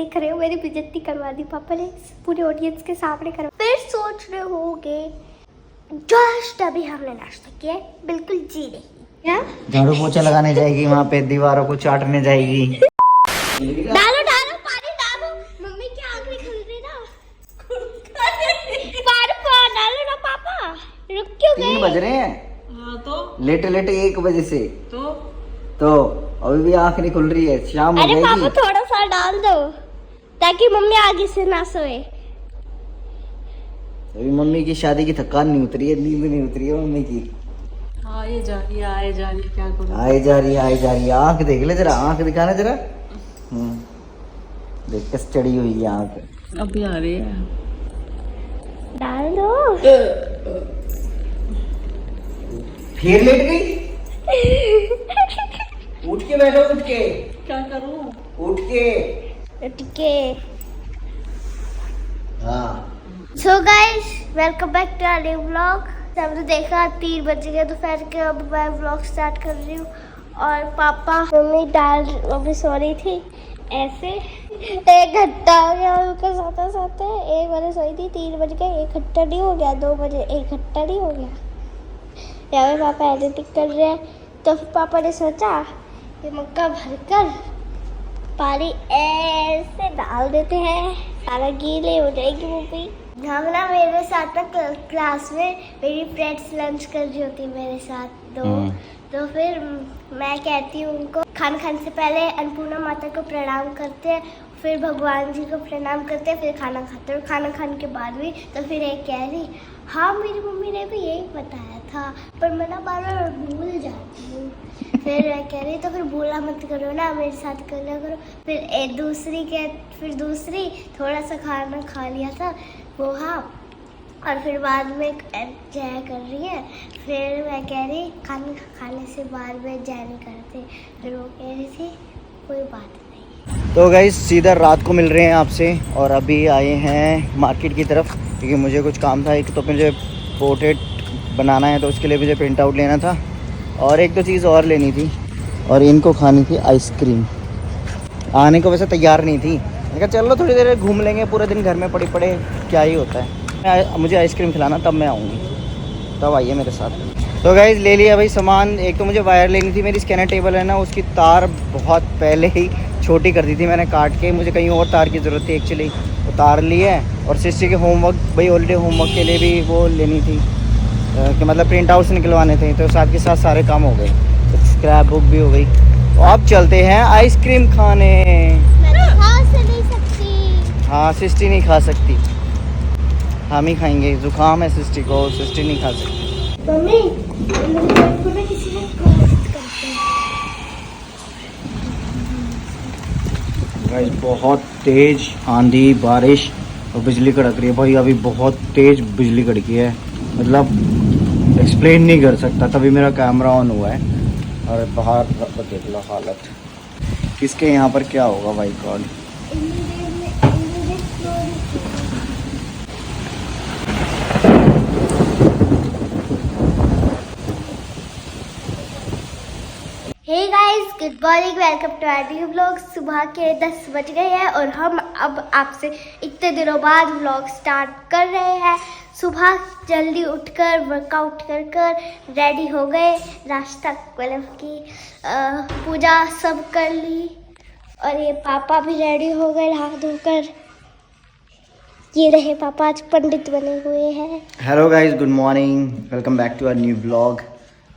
देख रहे हो, मेरी बेइज्जती करवा दी पापा ने पूरे ऑडियंस के सामने करवा। फिर सोच रहे होगे जस्ट अभी हमने नाश्ता किया है, बिल्कुल जी नहीं। क्या झाड़ू पोछा लगाने जाएगी, वहाँ पे दीवारों को चाटने जाएगी। डालो डालो पानी डालो, मम्मी की आंख निकल रही ना। बार डालो ना पापा, रुक क्यों गए? 3 बज रहे हैं। हाँ तो लेटे लेटे 1 बजे से तो अभी भी आंख नहीं खुल रही है, शाम हो अरे जाएगी। पापा थोड़ा सा डाल दो ताकि मम्मी आगे से ना सोए। अभी मम्मी की शादी की थकान नहीं उतरी है, नींद नहीं उतरी है मम्मी की। आए जा रही क्या करूं? आए जा रही है। आंख देख ले जरा, आंख दिखाना जरा। देख कस चढ़ी हुई है आंख। अभी आ रही है। डाल दो। फिर लेट गई। उठ के बैठो, उठ के। क्या करूं? उठ के। हाँ। So guys welcome back to our new vlog. हमने देखा 3 बज गए दोपहर के, अब मैं व्लॉग स्टार्ट कर रही हूँ। और पापा मम्मी सो रही थी ऐसे। 1 घंटा हो गया उनका सोते सोते। 1 बजे सोई थी, 3 बज गए, 1 घंटा नहीं हो गया, 2 बजे 1 घंटा नहीं हो गया। यहाँ पे पापा एडिटिंग कर रहे हैं, तो फिर पापा ने सोचा कि मक्का भरकर पानी ऐसे डाल देते हैं, सारा गीले हो जाएगी मम्मी। हम ना मेरे साथ ना क्लास में मेरी फ्रेंड्स लंच कर रही होती मेरे साथ तो फिर मैं कहती हूँ उनको खाना खाने से पहले अन्नपूर्णा माता को प्रणाम करते हैं, फिर भगवान जी को प्रणाम करते हैं, फिर खाना खाते हैं। खाना खाने के बाद भी तो फिर एक कह रही हाँ मेरी मम्मी ने भी यही बताया था, पर मैं ना बार बार भूल जाती हूँ। फिर मैं कह रही तो फिर भूला मत करो ना, मेरे साथ कर लिया करो। फिर दूसरी थोड़ा सा खाना खा लिया था वो, हाँ। और फिर बाद में जया कर रही है, फिर मैं कह रही खाना खाने से बाद में जया नहीं करते, फिर वो कह रही थी कोई बात नहीं। तो गाइस सीधा रात को मिल रहे हैं आपसे, और अभी आए हैं मार्केट की तरफ, क्योंकि मुझे कुछ काम था। एक तो मुझे पोर्ट्रेट बनाना है, तो उसके लिए मुझे प्रिंट आउट लेना था, और एक दो चीज़ और लेनी थी, और इनको खानी थी आइसक्रीम। आने को वैसे तैयार नहीं थी, मैं कहा चलो थोड़ी देर घूम लेंगे, पूरे दिन घर में पड़े क्या ही होता है। मुझे आइसक्रीम खिलाना, तब मैं आऊँगी, तब आइए मेरे साथ। तो गाइस ले लिया भाई सामान। एक तो मुझे वायर लेनी थी, मेरी स्कैनर टेबल है ना, उसकी तार बहुत पहले ही छोटी कर दी थी मैंने काट के, मुझे कहीं और तार की ज़रूरत थी एक्चुअली, उतार ली है। और सिस्टर के होमवर्क, भाई हॉलीडे होमवर्क के लिए भी वो लेनी थी, कि मतलब प्रिंट आउट्स निकलवाने थे, तो साथ के साथ सारे काम हो गए, तो स्क्रैप बुक भी हो गई। तो अब चलते हैं आइसक्रीम खाने। मैं तो खा से नहीं सकती। हाँ सिस्टी नहीं खा सकती, हम ही खाएंगे, जुकाम है सिस्टी को, सिस्टी नहीं खा सकती। मम्मी किसी ने गाइस बहुत तेज आंधी बारिश और बिजली कड़क रही है भाई, अभी बहुत तेज बिजली कड़की है, मतलब एक्सप्लेन नहीं कर सकता। तभी मेरा कैमरा ऑन हुआ है, और बाहर देख लो हालत, किसके यहाँ पर क्या होगा भाई god. Hey guys good morning, welcome to our new vlog. सुबह के 10 बज गए हैं और हम अब आपसे इतने दिनों बाद व्लॉग स्टार्ट कर रहे हैं। सुबह जल्दी उठकर वर्कआउट कर रेडी हो गए, नाश्ता मतलब की पूजा सब कर ली, और ये पापा भी रेडी हो गए हाथ धोकर। ये रहे पापा, आज पंडित बने हुए हैं। Hello guys good morning, welcome back to our new blog.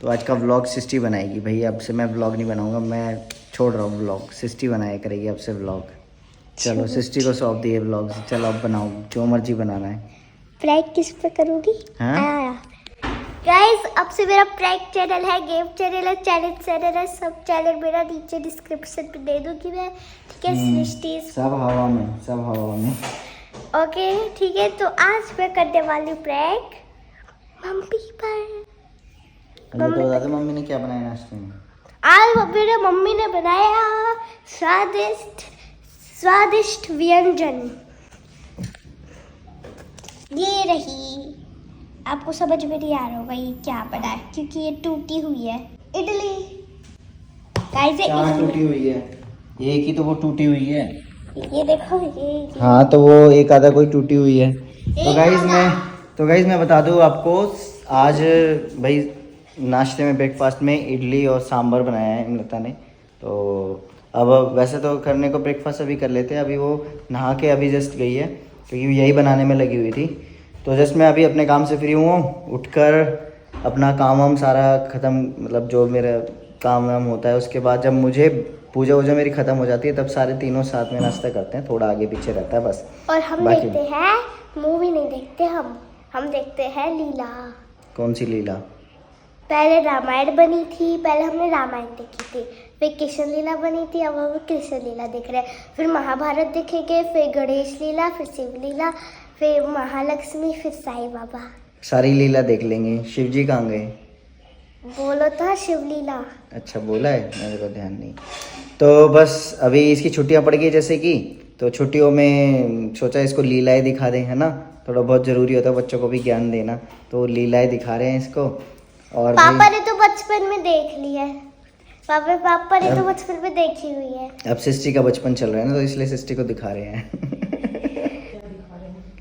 तो आज का व्लॉग सिस्टी बनाएगी भाई, अब से मैं व्लॉग नहीं बनाऊंगा, मैं छोड़ रहा हूँ व्लॉग, सिस्टी बनाया करेगी अब से व्लॉग। चलो सिस्टी को सौंप दिए व्लॉग, चलो अब बनाओ जो मर्जी बनाना है। प्रैंक किस पे करूँगी? हाँ? गाइस अब से मेरा प्रैंक चैनल है, गेम चैनल है, चैनल है, सब चैनल मेरा नीचे डिस्क्रिप्शन पे दे दूँगी मैं, ठीक है? सृष्टि सब हवा में। ओके ठीक है, तो आज मैं करने वाली हूँ प्रैंक मम्मी पर। तो बता दो मम्मी ने क्या बनाया नाश्ते में? आज मम्मी ने बनाया स्वादिष्ट व्यंजन। ये रही, आपको समझ में नहीं आ रहा होगा ये क्या बना है, क्योंकि ये टूटी हुई है इडली। क्या टूटी हुई है? एक ही तो वो टूटी हुई है। ये देखो ये हाँ तो वो एक आधा कोई टूटी हुई है। तो गाइज मैं बता दूँ आपको, आज भाई नाश्ते में ब्रेकफास्ट में इडली और सांभर बनाया है इमरता ने। तो अब वैसे तो करने को ब्रेकफास्ट अभी कर लेते हैं, अभी वो नहा के अभी जस्ट गई है क्योंकि यही बनाने में लगी हुई थी। तो जस्ट मैं अभी अपने काम से फ्री हुआ हूँ, उठकर अपना काम वाम सारा ख़त्म, मतलब जो मेरा काम वाम होता है उसके बाद जब मुझे पूजा वूजा मेरी ख़त्म हो जाती है तब सारे तीनों साथ में नाश्ता करते हैं, थोड़ा आगे पीछे रहता है बस। और हम बाकी देखते हैं मूवी, नहीं देखते हम देखते हैं लीला। कौन सी लीला? पहले रामायण बनी थी, पहले हमने रामायण देखी थी, फिर कृष्ण लीला बनी थी, अब हम कृष्ण लीला देख रहे हैं, फिर महाभारत देखेंगे, फिर गणेश लीला, फिर शिव लीला, फिर महालक्ष्मी, फिर साईं बाबा। सारी लीला देख लेंगे। शिव जी कहाँ गए? बोलो था शिव लीला। अच्छा बोला है, मेरे को ध्यान नहीं। तो बस अभी इसकी छुट्टियां पड़ गई जैसे कि, तो छुट्टियों में सोचा इसको लीलाएं दिखा दें, है ना, थोड़ा बहुत ज़रूरी होता है बच्चों को भी ज्ञान देना, तो लीलाएं दिखा रहे हैं इसको। और पापा ने तो बचपन में देख ली है, पापा ने तो बचपन में देखी हुई है। अब सिस्टी का बचपन चल रहा है ना, तो इसलिए सिस्टी को दिखा रहे हैं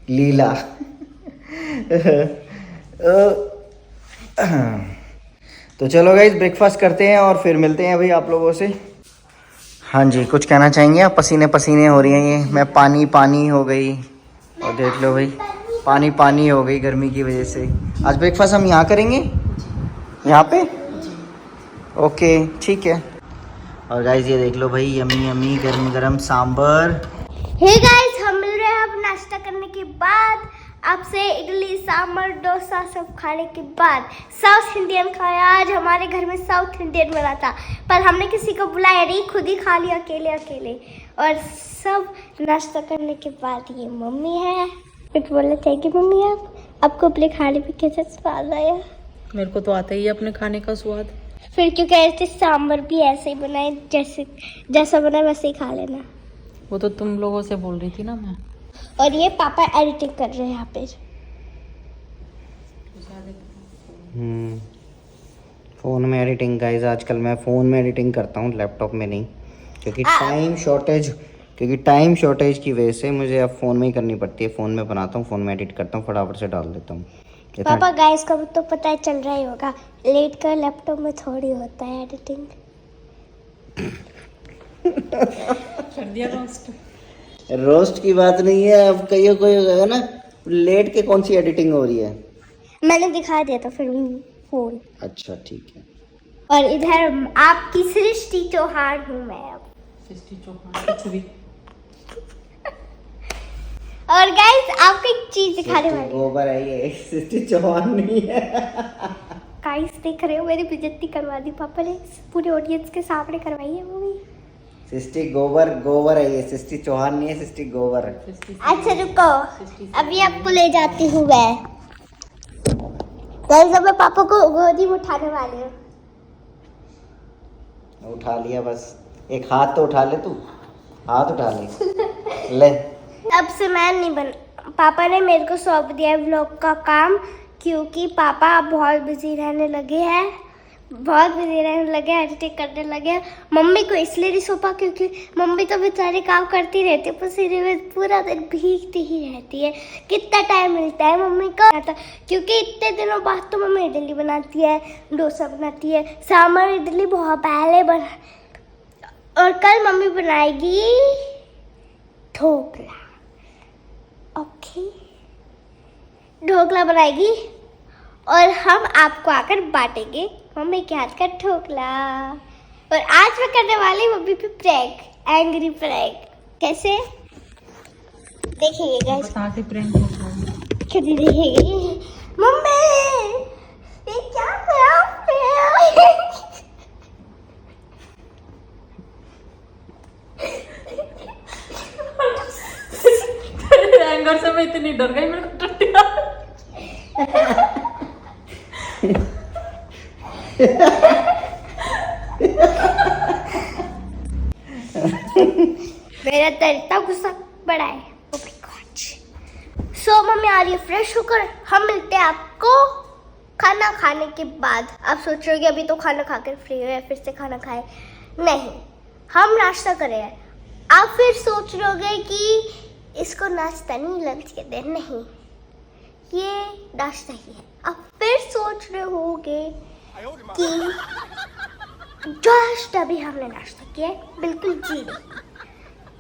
लीला तो चलो गाइस ब्रेकफास्ट करते हैं और फिर मिलते हैं भाई आप लोगों से। हाँ जी, कुछ कहना चाहेंगे आप? पसीने पसीने हो रही हैं ये, मैं पानी पानी हो गई, और देख लो भाई पानी पानी हो गई गर्मी की वजह से। आज ब्रेकफास्ट हम यहाँ करेंगे, यहाँ पे, ओके ठीक है। और गाइस ये देख लो भाई, यमी यमी गर्म गर्म सांबर। हे गाइस, हम मिल रहे हैं अब नाश्ता करने के बाद आपसे। इडली सांभर डोसा सब खाने के बाद साउथ इंडियन खाया। आज हमारे घर में साउथ इंडियन बना था, पर हमने किसी को बुलाया नहीं, खुद ही खा लिया अकेले अकेले। और सब नाश्ता करने के बाद ये मम्मी है, कुछ बोलना चाहिए मम्मी आप? आपको अपने खाने में कैसा स्वाद आया? मेरे को तो आता ही है अपने खाने का स्वाद। फिर क्यों कह रहे थे सांभर भी ऐसे ही बनाए, जैसा बना वैसे ही खा लेना? वो तो तुम लोगों से बोल रही थी ना मैं। और ये पापा एडिटिंग कर रहे हैं यहाँ पे। फ़ोन में एडिटिंग गाइस, आजकल मैं फ़ोन में एडिटिंग करता हूँ, लैपटॉप में नहीं, क्योंकि टाइम शॉर्टेज की वजह से मुझे अब फ़ोन में ही करनी पड़ती है। फ़ोन में बनाता हूँ, फ़ोन में एडिट करता हूँ, फटाफट से डाल देता हूँ। पापा गाइस का तो पता है चल रहा ही होगा, लेट कर लैपटॉप में थोड़ी होता है एडिटिंग। कर दिया रोस्ट। रोस्ट की बात नहीं है, अब कहीं कोई है ना, लेट के कौन सी एडिटिंग हो रही है? मैंने दिखा दिया था फिर फोन। अच्छा ठीक है। और इधर आपकी सृष्टि चौहान हूँ मैं अब। सृष्टि चौहान कुछ भी। और गाइस आपको एक चीज दिखाने वाली हूँ। गोबर है ये, सृष्टि चौहान नहीं है। गाइस देख रहे हो, मेरी बेइज्जती करवा दी पापा ने, पूरे ऑडियंस के सामने करवाई है मूवी। सृष्टि गोबर है ये, सृष्टि चौहान नहीं है, सृष्टि गोबर है। अच्छा रुको, अभी आपको ले जाती हूँ मैं। गाइस अब मैं पापा को गोदी में उठाने वाली हूँ। उठा लिया बस, एक हाथ तो उठा ले, तू हाथ उठा ले ले। अब से मैं नहीं बन, पापा ने मेरे को सौंप दिया व्लॉग का काम, क्योंकि पापा अब बहुत बिजी रहने लगे हैं, एडिटिंग करने लगे। मम्मी को इसलिए नहीं सौंपा क्योंकि मम्मी तो बेचारे काम करती रहती है, पसीने में पूरा दिन भीगती ही रहती है। कितना टाइम मिलता है मम्मी को, क्योंकि इतने दिनों बाद तो मम्मी इडली बनाती है, डोसा बनाती है, सांभर इडली बहुत पहले बना, और कल मम्मी बनाएगी ढोकला। ओके, ढोकला बनाएगी और हम आपको आकर बांटेंगे मम्मी के हाथ का ढोकला। और आज मैं करने वाली मम्मी पे प्रैंक, एंग्री प्रैंक। कैसे देखेंगे गाइस? बता के प्रैंक हो कैसे देखेंगे? मम्मी ये क्या करा आपने? एंगर से मैं इतनी डर गई, मेरे को टट्टिया। मेरा तो इतना गुस्सा बड़ा है। Oh my God. So mummy आ रही है फ्रेश होकर, हम मिलते हैं आपको खाना खाने के बाद। आप सोच रहे हो कि अभी तो खाना खाकर फ्री हुए, फिर से खाना खाए? नहीं, हम नाश्ता करें हैं। आप फिर सोच रहे होगे कि इसको नाश्ता नहीं लंच कहते हैं, नहीं ये नाश्ता ही है। आप फिर सोच रहे होगे कि जस्ट अभी हमने नाश्ता किया है, बिल्कुल जी नहीं,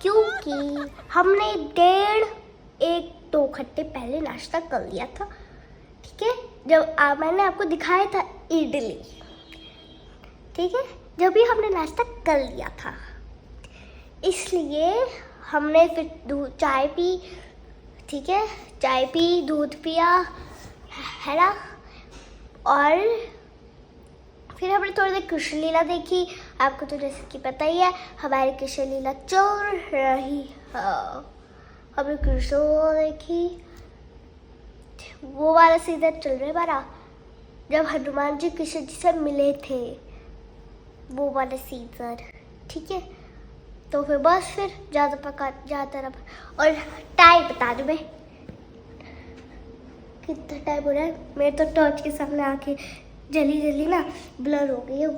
क्योंकि हमने 1.5-2 घंटे पहले नाश्ता कर लिया था। ठीक है, जब मैंने आपको दिखाया था इडली, ठीक है, जब भी हमने नाश्ता कर लिया था, इसलिए हमने फिर चाय पी, ठीक है, चाय पी, दूध पिया, है ना, और फिर हमने थोड़ी देर कृष्ण लीला देखी। आपको तो जैसे कि पता ही है हमारी कृष्ण लीला चल रही है। हमने कृष्ण देखी, वो वाला सीजन चल रहा है हमारा, जब हनुमान जी कृष्ण जी से मिले थे, वो वाला सीजन, ठीक है। तो फिर बस फिर ज़्यादा रहा। और टाइम बता दूँ मैं कितना टाइम हो रहा है। मेरे तो टॉर्च के सामने आके जली ना ब्लर हो गई है।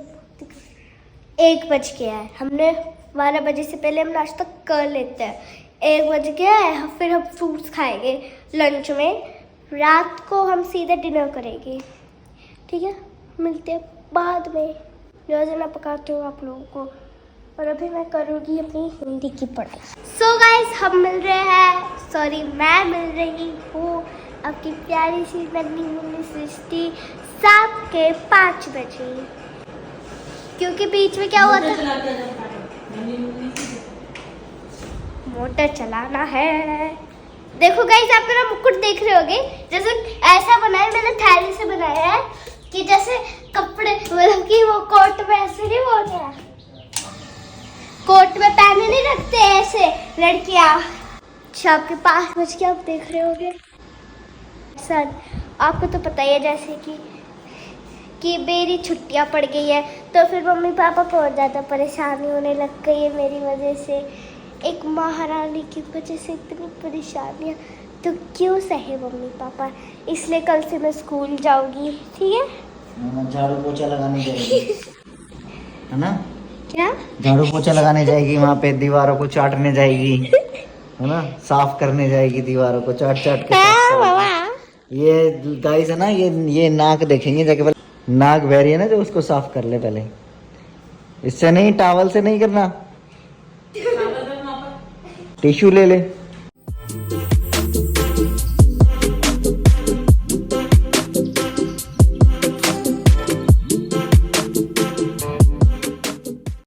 1 बज गया है, हमने 12 बजे से पहले हम नाश्ता कर लेते हैं। 1 बज गया है, फिर हम फ्रूट्स खाएंगे लंच में, रात को हम सीधे डिनर करेंगे, ठीक है। मिलते हैं बाद में, जैसे मैं पकाती हूँ आप लोगों को, और अभी मैं करूँगी अपनी हिंदी की पढ़ाई। सो गाइस, हम मिल रहे हैं, सॉरी मैं मिल रही हूँ आपकी प्यारी सी नन्ही मुन्नी सृष्टि 5:07 बजे, क्योंकि बीच में क्या हुआ था, मोटर चलाना है। देखो गाइस, आप मेरा मुकुट देख रहे होगे, जैसे ऐसा बनाया मैंने, थैली से बनाया है कि जैसे कपड़े, मतलब कि वो कोट में ऐसे नहीं बोलते हैं, कोट में पहने नहीं रखते ऐसे लड़कियां। शाम के 5 बज के आप देख रहे होगे। सर, आपको तो पता ही है जैसे कि मेरी छुट्टियां पड़ गई है, तो फिर मम्मी पापा को और ज़्यादा परेशानी होने लग गई है मेरी वजह से। एक महारानी की वजह से इतनी परेशानियाँ तो क्यों सहे मम्मी पापा, इसलिए कल से मैं स्कूल जाऊंगी, ठीक है। झाड़ू पोछा लगाने जाएगी है ना, क्या झाड़ू पोछा लगाने जाएगी, वहाँ पे दीवारों को चाटने जाएगी, है ना, साफ करने जाएगी दीवारों को, चाट के। ये गाइस है ना, ये नाक देखेंगे जाके, पहले नाक बह रही है ना, जो उसको साफ कर ले पहले, इससे नहीं, टॉवल से नहीं करना, टिश्यू ले ले।